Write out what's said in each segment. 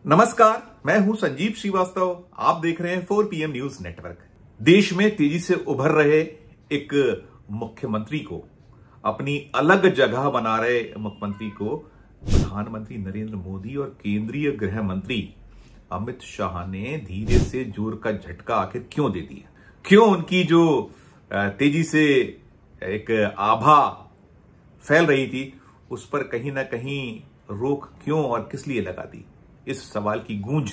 नमस्कार, मैं हूं संजीव श्रीवास्तव। आप देख रहे हैं 4 PM न्यूज नेटवर्क। देश में तेजी से उभर रहे एक मुख्यमंत्री को, अपनी अलग जगह बना रहे मुख्यमंत्री को प्रधानमंत्री नरेंद्र मोदी और केंद्रीय गृह मंत्री अमित शाह ने धीरे से जोर का झटका आखिर क्यों दे दिया? क्यों उनकी जो तेजी से एक आभा फैल रही थी उस पर कहीं ना कहीं रोक क्यों और किस लिए लगा दी? इस सवाल की गूंज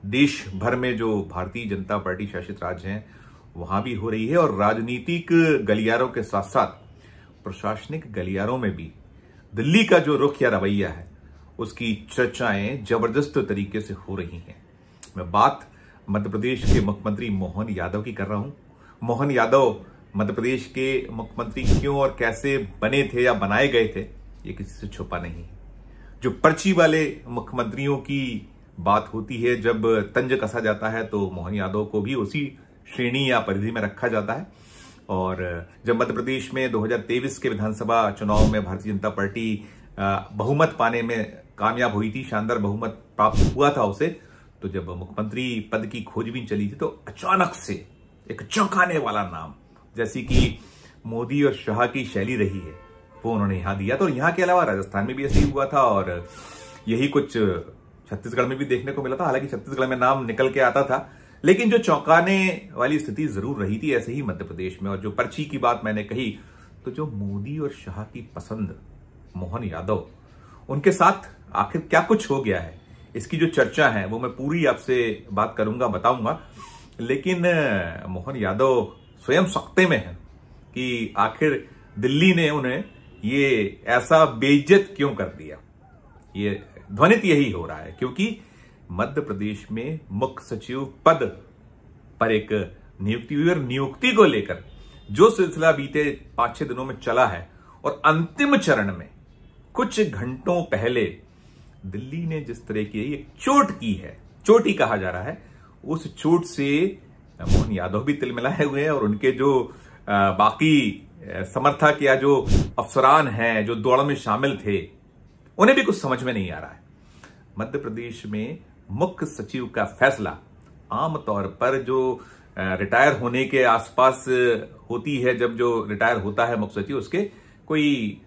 देश भर में जो भारतीय जनता पार्टी शासित राज्य हैं वहां भी हो रही है और राजनीतिक गलियारों के साथ साथ प्रशासनिक गलियारों में भी दिल्ली का जो रुख या रवैया है उसकी चर्चाएं जबरदस्त तरीके से हो रही हैं। मैं बात मध्य प्रदेश के मुख्यमंत्री मोहन यादव की कर रहा हूं। मोहन यादव मध्य प्रदेश के मुख्यमंत्री क्यों और कैसे बने थे या बनाए गए थे, ये किसी से छुपा नहीं है। जो पर्ची वाले मुख्यमंत्रियों की बात होती है, जब तंज कसा जाता है तो मोहन यादव को भी उसी श्रेणी या परिधि में रखा जाता है। और जब मध्य प्रदेश में 2023 के विधानसभा चुनाव में भारतीय जनता पार्टी बहुमत पाने में कामयाब हुई थी, शानदार बहुमत प्राप्त हुआ था उसे, तो जब मुख्यमंत्री पद की खोजबीन चली थी तो अचानक से एक चौंकाने वाला नाम, जैसी कि मोदी और शाह की शैली रही है, वो उन्होंने यहां दिया। तो यहां के अलावा राजस्थान में भी ऐसे ही हुआ था और यही कुछ छत्तीसगढ़ में भी देखने को मिला था। हालांकि छत्तीसगढ़ में नाम निकल के आता था, लेकिन जो चौंकाने वाली स्थिति जरूर रही थी, ऐसे ही मध्य प्रदेश में। और जो पर्ची की बात मैंने कही, तो जो मोदी और शाह की पसंद मोहन यादव, उनके साथ आखिर क्या कुछ हो गया है, इसकी जो चर्चा है वो मैं पूरी आपसे बात करूंगा, बताऊंगा। लेकिन मोहन यादव स्वयं सख्ते में है कि आखिर दिल्ली ने उन्हें ये ऐसा बेइज्जत क्यों कर दिया। ये ध्वनित यही हो रहा है क्योंकि मध्य प्रदेश में मुख्य सचिव पद पर एक नियुक्ति हुई और नियुक्ति को लेकर जो सिलसिला बीते 5-6 दिनों में चला है और अंतिम चरण में कुछ घंटों पहले दिल्ली ने जिस तरह की एक चोट की है, चोटी कहा जा रहा है, उस चोट से मोहन यादव भी तिलमिलाए हुए हैं और उनके जो बाकी समर्थक या जो अफसरान हैं जो दौड़ में शामिल थे, उन्हें भी कुछ समझ में नहीं आ रहा है। मध्य प्रदेश में मुख्य सचिव का फैसला आमतौर पर जो रिटायर होने के आसपास होती है, जब जो रिटायर होता है मुख्य सचिव, उसके कोई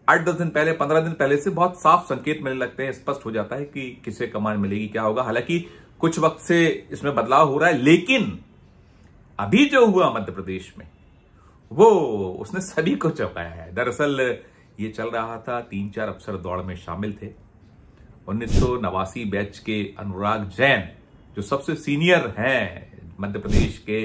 8-10 दिन पहले, 15 दिन पहले से बहुत साफ संकेत मिलने लगते हैं, स्पष्ट हो जाता है कि किसे कमान मिलेगी, क्या होगा। हालांकि कुछ वक्त से इसमें बदलाव हो रहा है, लेकिन अभी जो हुआ मध्य प्रदेश में वो उसने सभी को चौंकाया है। दरअसल ये चल रहा था, 3-4 अफसर दौड़ में शामिल थे। 1989 बैच के अनुराग जैन, जो सबसे सीनियर हैं मध्य प्रदेश के,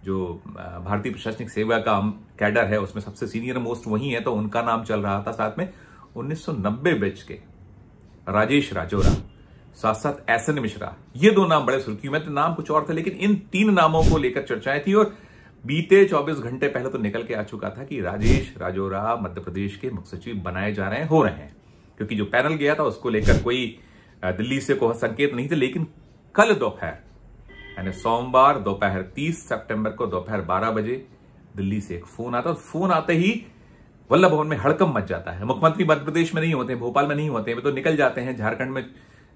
जो भारतीय प्रशासनिक सेवा का कैडर है उसमें सबसे सीनियर मोस्ट वही है, तो उनका नाम चल रहा था। साथ में 1990 बैच के राजेश राजौरा, साथ साथ एसएन मिश्रा, ये 2 नाम बड़े सुर्खियों में थे। नाम कुछ और थे, लेकिन इन 3 नामों को लेकर चर्चाएं थी और बीते 24 घंटे पहले तो निकल के आ चुका था कि राजेश राजौरा मध्य प्रदेश के मुख्य सचिव बनाए जा रहे हैं, हो रहे हैं, क्योंकि जो पैनल गया था उसको लेकर कोई दिल्ली से कोई संकेत नहीं थे। लेकिन कल दोपहर, यानी सोमवार दोपहर 30 सितंबर को दोपहर 12 बजे दिल्ली से एक फोन आता और फोन आते ही वल्लभ भवन में हड़कंप मच जाता है। मुख्यमंत्री मध्य प्रदेश में नहीं होते, भोपाल में नहीं होते, वे तो निकल जाते हैं। झारखंड में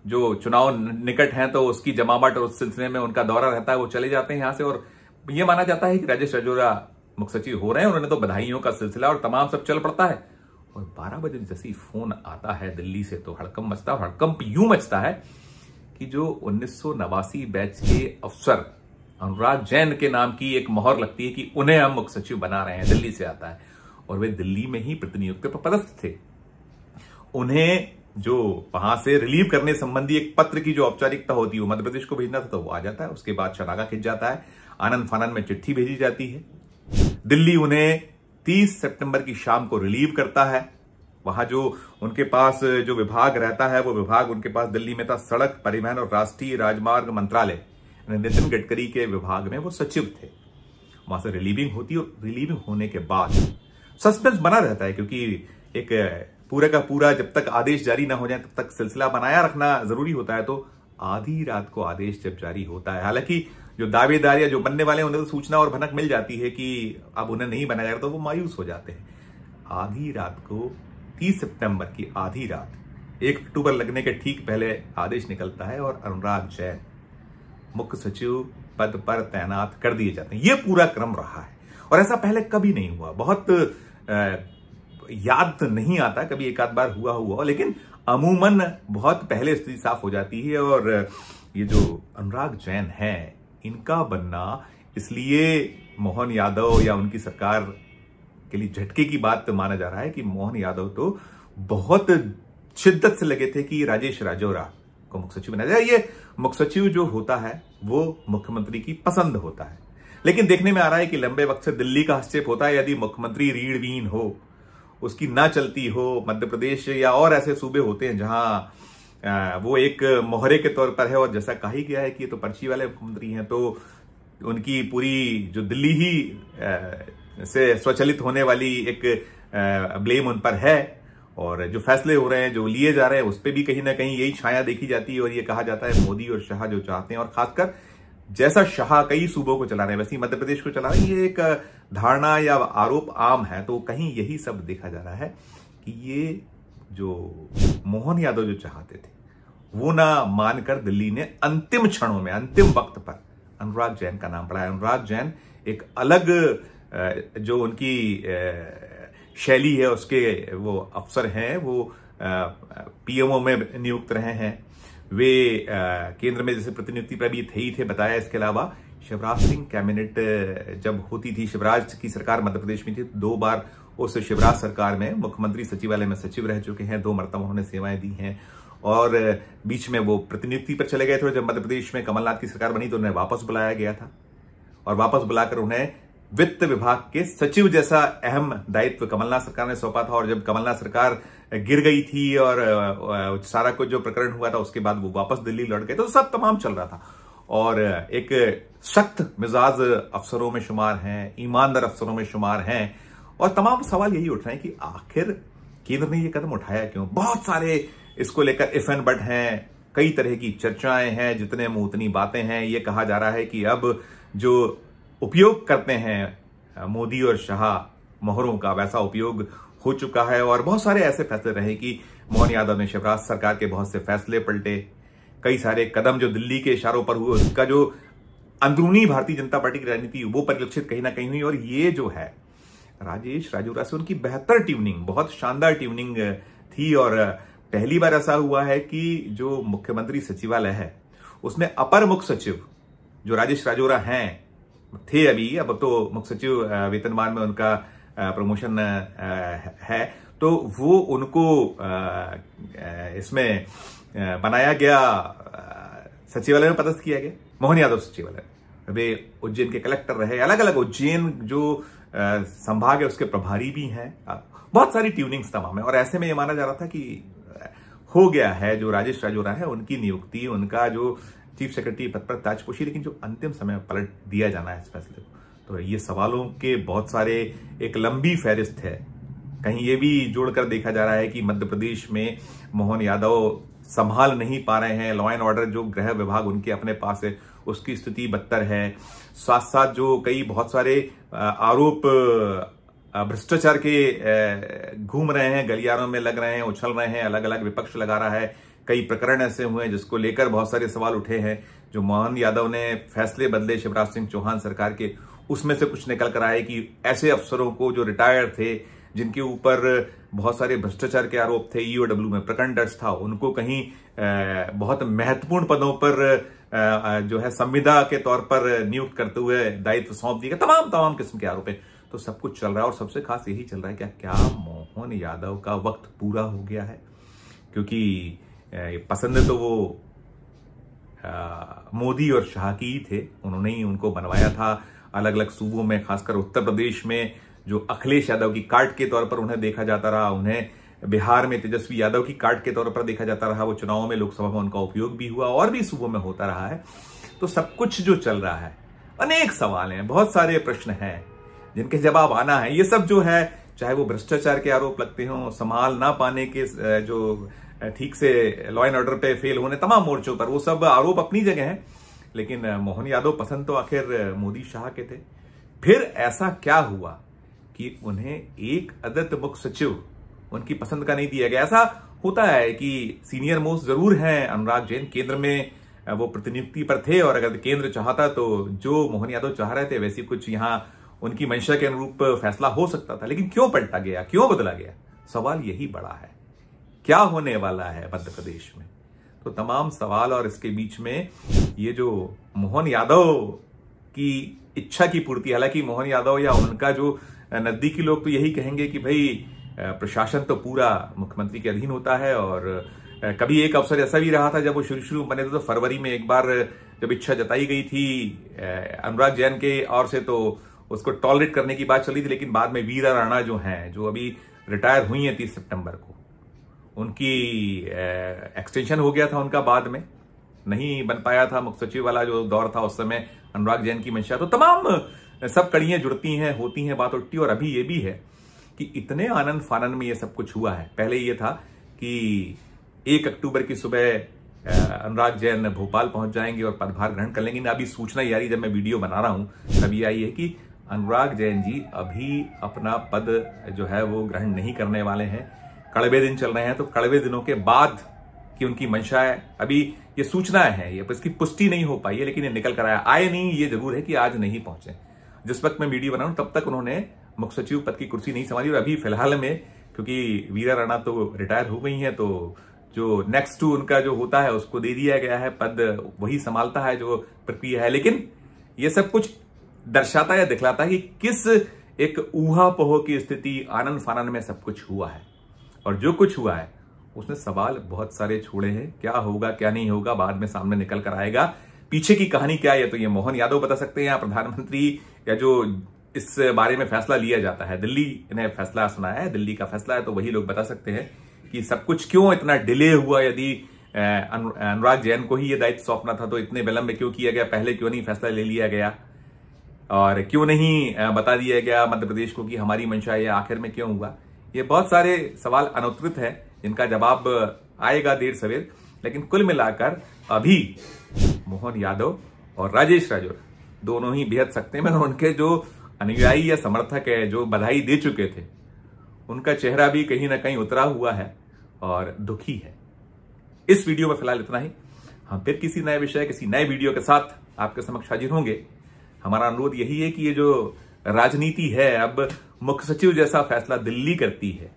जो चुनाव निकट है तो उसकी जमावट और उस सिलसिले में उनका दौरा रहता है, वो चले जाते हैं यहां से। और यह माना जाता है कि राजेश राजौरा मुख्य सचिव हो रहे हैं, उन्होंने तो बधाइयों का सिलसिला और तमाम सब चल पड़ता है। और 12 बजे जैसे ही फोन आता है दिल्ली से तो हड़कंप मचता है। हड़कंप यूं मचता है कि जो 1989 बैच के अफसर अनुराग जैन के नाम की एक मोहर लगती है कि उन्हें हम मुख्य सचिव बना रहे हैं, दिल्ली से आता है, और वे दिल्ली में ही प्रतिनियुक्त पर पदस्थ थे। उन्हें जो वहां से रिलीव करने संबंधी एक पत्र की जो औपचारिकता होती है वो मध्य प्रदेश को भेजना था, तो वो आ जाता है। उसके बाद शलाका खिंच जाता है, आनंद फानंद में चिट्ठी भेजी जाती है। दिल्ली उन्हें 30 सितंबर की शाम को रिलीव करता है। वहां जो उनके पास जो विभाग रहता है वो विभाग उनके पास दिल्ली में था सड़क परिवहन और राष्ट्रीय राजमार्ग मंत्रालय, नितिन गडकरी के विभाग में वो सचिव थे। वहां से रिलीविंग होती है और रिलीविंग होने के बाद सस्पेंस बना रहता है, क्योंकि एक पूरा का पूरा जब तक आदेश जारी ना हो जाए तब तक सिलसिला बनाया रखना जरूरी होता है। तो आधी रात को आदेश जब जारी होता है, हालांकि जो दावेदार या जो बनने वाले हैं उन्हें तो सूचना और भनक मिल जाती है कि अब उन्हें नहीं बनाया जा रहा, तो वो मायूस हो जाते हैं। आधी रात को 30 सितंबर की आधी रात 1 अक्टूबर लगने के ठीक पहले आदेश निकलता है और अनुराग जैन मुख्य सचिव पद पर तैनात कर दिए जाते हैं। यह पूरा क्रम रहा है और ऐसा पहले कभी नहीं हुआ। बहुत याद नहीं आता, कभी एक आध बार हुआ, लेकिन अमूमन बहुत पहले स्थिति साफ हो जाती है। और ये जो अनुराग जैन है, इनका बनना इसलिए मोहन यादव या उनकी सरकार के लिए झटके की बात माना जा रहा है कि मोहन यादव तो बहुत शिद्दत से लगे थे कि राजेश राजौरा को मुख्य सचिव बनाया जाए। ये मुख्य सचिव जो होता है वो मुख्यमंत्री की पसंद होता है, लेकिन देखने में आ रहा है कि लंबे वक्त से दिल्ली का हस्तक्षेप होता है। यदि मुख्यमंत्री रीढ़वीन हो, उसकी ना चलती हो, मध्य प्रदेश या और ऐसे सूबे होते हैं जहां वो एक मोहरे के तौर पर है, और जैसा कहा ही गया है कि ये तो पर्ची वाले मुख्यमंत्री हैं, तो उनकी पूरी जो दिल्ली ही से स्वचालित होने वाली एक ब्लेम उन पर है, और जो फैसले हो रहे हैं, जो लिए जा रहे हैं, उस पर भी कहीं ना कहीं यही छाया देखी जाती है। और ये कहा जाता है मोदी और शाह जो चाहते हैं, और खासकर जैसा शाह कई सूबों को चला रहे हैं वैसे ही मध्य प्रदेश को चला रहे हैं, ये एक धारणा या आरोप आम है। तो कहीं यही सब देखा जा रहा है कि ये जो मोहन यादव जो चाहते थे वो ना मानकर दिल्ली ने अंतिम क्षणों में, अंतिम वक्त पर अनुराग जैन का नाम पड़ा है। अनुराग जैन एक अलग जो उनकी शैली है, उसके वो अफसर हैं, वो पीएमओ में नियुक्त रहे हैं। वे केंद्र में जैसे प्रतिनियुक्ति पर भी थे ही थे बताया। इसके अलावा शिवराज सिंह कैबिनेट जब होती थी, शिवराज की सरकार मध्य प्रदेश में थी, 2 बार उस शिवराज सरकार में मुख्यमंत्री सचिवालय में सचिव रह चुके हैं, 2 मरतबा उन्होंने सेवाएं दी हैं। और बीच में वो प्रतिनियुक्ति पर चले गए थे। जब मध्य प्रदेश में कमलनाथ की सरकार बनी तो उन्हें वापस बुलाया गया था, और वापस बुलाकर उन्हें वित्त विभाग के सचिव जैसा अहम दायित्व कमलनाथ सरकार ने सौंपा था। और जब कमलनाथ सरकार गिर गई थी और सारा कुछ जो प्रकरण हुआ था, उसके बाद वो वापस दिल्ली लौट गए, तो सब तमाम चल रहा था। और एक सख्त मिजाज अफसरों में शुमार हैं, ईमानदार अफसरों में शुमार हैं। और तमाम सवाल यही उठ रहे हैं कि आखिर केंद्र ने ये कदम उठाया क्यों। बहुत सारे इसको लेकर इफ एंड बट हैं, कई तरह की चर्चाएं हैं, जितने मुंह उतनी बातें हैं। ये कहा जा रहा है कि अब जो उपयोग करते हैं मोदी और शाह मोहरों का, वैसा उपयोग हो चुका है। और बहुत सारे ऐसे फैसले रहे कि मोहन यादव ने शिवराज सरकार के बहुत से फैसले पलटे, कई सारे कदम जो दिल्ली के इशारों पर हुए, उसका जो अंदरूनी भारतीय जनता पार्टी की राजनीति वो परिलक्षित कहीं ना कहीं हुई। और ये जो है राजेश राजौरा से उनकी बेहतर ट्यूनिंग, बहुत शानदार ट्यूनिंग थी। और पहली बार ऐसा हुआ है कि जो मुख्यमंत्री सचिवालय है उसमें अपर मुख्य सचिव जो राजेश राजौरा हैं, थे अभी, अब तो मुख्य सचिव वेतनमान में उनका प्रमोशन है, तो वो उनको इसमें बनाया गया, सचिवालय में पदस्थ किया गया, मोहन यादव सचिवालय। वे उज्जैन के कलेक्टर रहे, अलग अलग उज्जैन जो संभाग है उसके प्रभारी भी हैं। बहुत सारी ट्यूनिंग्स तमाम है। और ऐसे में ये माना जा रहा था कि हो गया है जो राजेश राजौरा है उनकी नियुक्ति, उनका जो चीफ सेक्रेटरी पद पर ताजपोशी, लेकिन जो अंतिम समय पलट दिया जाना है इस फैसले को। तो ये सवालों के बहुत सारे, एक लंबी फहरिस्त है। कहीं ये भी जोड़कर देखा जा रहा है कि मध्य प्रदेश में मोहन यादव संभाल नहीं पा रहे हैं। लॉ एंड ऑर्डर जो गृह विभाग उनके अपने पास है, उसकी स्थिति बदतर है। साथ साथ जो बहुत सारे आरोप भ्रष्टाचार के घूम रहे हैं, गलियारों में लग रहे हैं, उछल रहे हैं, अलग अलग विपक्ष लगा रहा है। कई प्रकरण ऐसे हुए हैं जिसको लेकर बहुत सारे सवाल उठे हैं। जो मोहन यादव ने फैसले बदले शिवराज सिंह चौहान सरकार के, उसमें से कुछ निकल कर आए कि ऐसे अफसरों को जो रिटायर्ड थे, जिनके ऊपर बहुत सारे भ्रष्टाचार के आरोप थे, ईओडब्ल्यू में प्रकरण दर्ज था, उनको कहीं बहुत महत्वपूर्ण पदों पर जो है संविदा के तौर पर नियुक्त करते हुए दायित्व सौंप दिए गए। तमाम किस्म के आरोप है। तो सब कुछ चल रहा है और सबसे खास यही चल रहा है क्या मोहन यादव का वक्त पूरा हो गया है। क्योंकि पसंद तो वो मोदी और शाह की ही थे, उन्होंने ही उनको बनवाया था। अलग अलग सूबों में, खासकर उत्तर प्रदेश में जो अखिलेश यादव की कार्ड के तौर पर उन्हें देखा जाता रहा, उन्हें बिहार में तेजस्वी यादव की कार्ड के तौर पर देखा जाता रहा। वो चुनावों में, लोकसभा में उनका उपयोग भी हुआ और भी सूबों में होता रहा है। तो सब कुछ जो चल रहा है, अनेक सवाल हैं, बहुत सारे प्रश्न हैं जिनके जवाब आना है। ये सब जो है, चाहे वो भ्रष्टाचार के आरोप लगते हों, संभाल ना पाने के, जो ठीक से लॉ एंड ऑर्डर पे फेल होने, तमाम मोर्चों पर, वो सब आरोप अपनी जगह हैं। लेकिन मोहन यादव पसंद तो आखिर मोदी शाह के थे। फिर ऐसा क्या हुआ कि उन्हें एक अदद मुख्य सचिव उनकी पसंद का नहीं दिया गया? ऐसा होता है कि सीनियर मोस्ट जरूर हैं अनुराग जैन, केंद्र में वो प्रतिनियुक्ति पर थे और अगर केंद्र चाहता तो जो मोहन यादव चाह रहे थे वैसी कुछ यहां उनकी मंशा के अनुरूप फैसला हो सकता था। लेकिन क्यों पलटा गया, क्यों बदला गया? सवाल यही बड़ा है, क्या होने वाला है मध्य प्रदेश में? तो तमाम सवाल और इसके बीच में ये जो मोहन यादव की इच्छा की पूर्ति, हालांकि मोहन यादव या उनका जो नजदीकी लोग तो यही कहेंगे कि भाई प्रशासन तो पूरा मुख्यमंत्री के अधीन होता है। और कभी एक अवसर ऐसा भी रहा था जब वो शुरू बने थे तो फरवरी में एक बार जब इच्छा जताई गई थी अनुराग जैन के ओर से तो उसको टॉलरेट करने की बात चली थी। लेकिन बाद में वीरा राणा जो हैं, जो अभी रिटायर हुई हैं 30 सितंबर को, उनकी एक्सटेंशन हो गया था उनका, बाद में नहीं बन पाया था। मुख्य सचिव वाला जो दौर था उस समय अनुराग जैन की मंशा, तो तमाम सब कड़ियां जुड़ती हैं, होती हैं, बात उठती। और अभी ये भी है कि इतने आनंद फानन में ये सब कुछ हुआ है। पहले ये था कि 1 अक्टूबर की सुबह अनुराग जैन भोपाल पहुंच जाएंगे और पदभार ग्रहण कर लेंगे। अभी सूचना ये आ रही, जब मैं वीडियो बना रहा हूं तभी आई है कि अनुराग जैन जी अभी अपना पद जो है वो ग्रहण नहीं करने वाले हैं। कड़वे दिन चल रहे हैं, तो कड़वे दिनों के बाद की उनकी मंशा है। अभी ये सूचना है, ये इसकी पुष्टि नहीं हो पाई है, लेकिन ये निकल कर आए नहीं, ये जरूर है कि आज नहीं पहुंचे। जिस वक्त मैं वीडियो बना रहा हूं तब तक उन्होंने मुख्य सचिव पद की कुर्सी नहीं संभाली। और अभी फिलहाल में क्योंकि वीरा राणा तो रिटायर हो गई हैं, तो जो नेक्स्ट टू उनका जो होता है उसको दे दिया गया है पद, वही संभालता है जो प्रक्रिया है। लेकिन ये सब कुछ दर्शाता या दिखलाता है कि किस एक ऊहापोह की स्थिति, आनंद फानन में सब कुछ हुआ है। और जो कुछ हुआ है उसने सवाल बहुत सारे छोड़े हैं। क्या होगा क्या नहीं होगा बाद में सामने निकल कर आएगा। पीछे की कहानी क्या है तो ये मोहन यादव बता सकते हैं, या प्रधानमंत्री, या जो इस बारे में फैसला लिया जाता है, दिल्ली ने फैसला सुनाया है, दिल्ली का फैसला है, तो वही लोग बता सकते हैं कि सब कुछ क्यों इतना डिले हुआ। यदि अनुराग जैन को ही ये दायित्व सौंपना था तो इतने विलंब क्यों किया गया, पहले क्यों नहीं फैसला ले लिया गया, और क्यों नहीं बता दिया गया मध्य प्रदेश को कि हमारी मंशा ये आखिर में क्यों हुआ। ये बहुत सारे सवाल अनुत्तरित है, जिनका जवाब आएगा देर सवेर। लेकिन कुल मिलाकर अभी मोहन यादव और राजेश राजौर दोनों ही बेहद सकते हैं। मगर उनके जो अनुयायी या समर्थक है, जो बधाई दे चुके थे, उनका चेहरा भी कहीं ना कहीं उतरा हुआ है और दुखी है। इस वीडियो में फिलहाल इतना ही। हम फिर किसी नए विषय, किसी नए वीडियो के साथ आपके समक्ष हाजिर होंगे। हमारा अनुरोध यही है कि ये जो राजनीति है, अब मुख्य सचिव जैसा फैसला दिल्ली करती है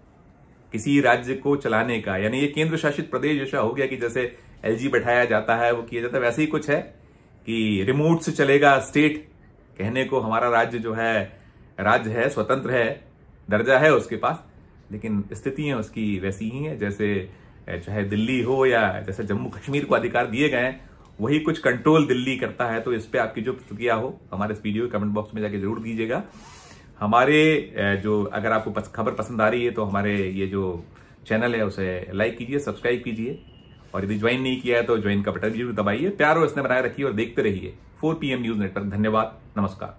किसी राज्य को चलाने का, यानी ये केंद्र शासित प्रदेश जैसा हो गया कि जैसे एलजी बैठाया जाता है, वो किया जाता है, वैसे ही कुछ है कि रिमोट से चलेगा स्टेट। कहने को हमारा राज्य जो है राज्य है, स्वतंत्र है, दर्जा है उसके पास, लेकिन स्थितियां उसकी वैसी ही हैं जैसे चाहे दिल्ली हो या जैसे जम्मू कश्मीर को अधिकार दिए गए हैं, वही कुछ कंट्रोल दिल्ली करता है। तो इस पे आपकी जो प्रतिक्रिया हो हमारे इस वीडियो कमेंट बॉक्स में जाके जरूर दीजिएगा। हमारे जो अगर आपको खबर पसंद आ रही है तो हमारे ये जो चैनल है उसे लाइक कीजिए, सब्सक्राइब कीजिए, और यदि ज्वाइन नहीं किया है तो ज्वाइन का बटन जरूर दबाइए। प्यार और स्नेह बनाए रखिए और देखते रहिए 4PM न्यूज नेटवर्क। धन्यवाद, नमस्कार।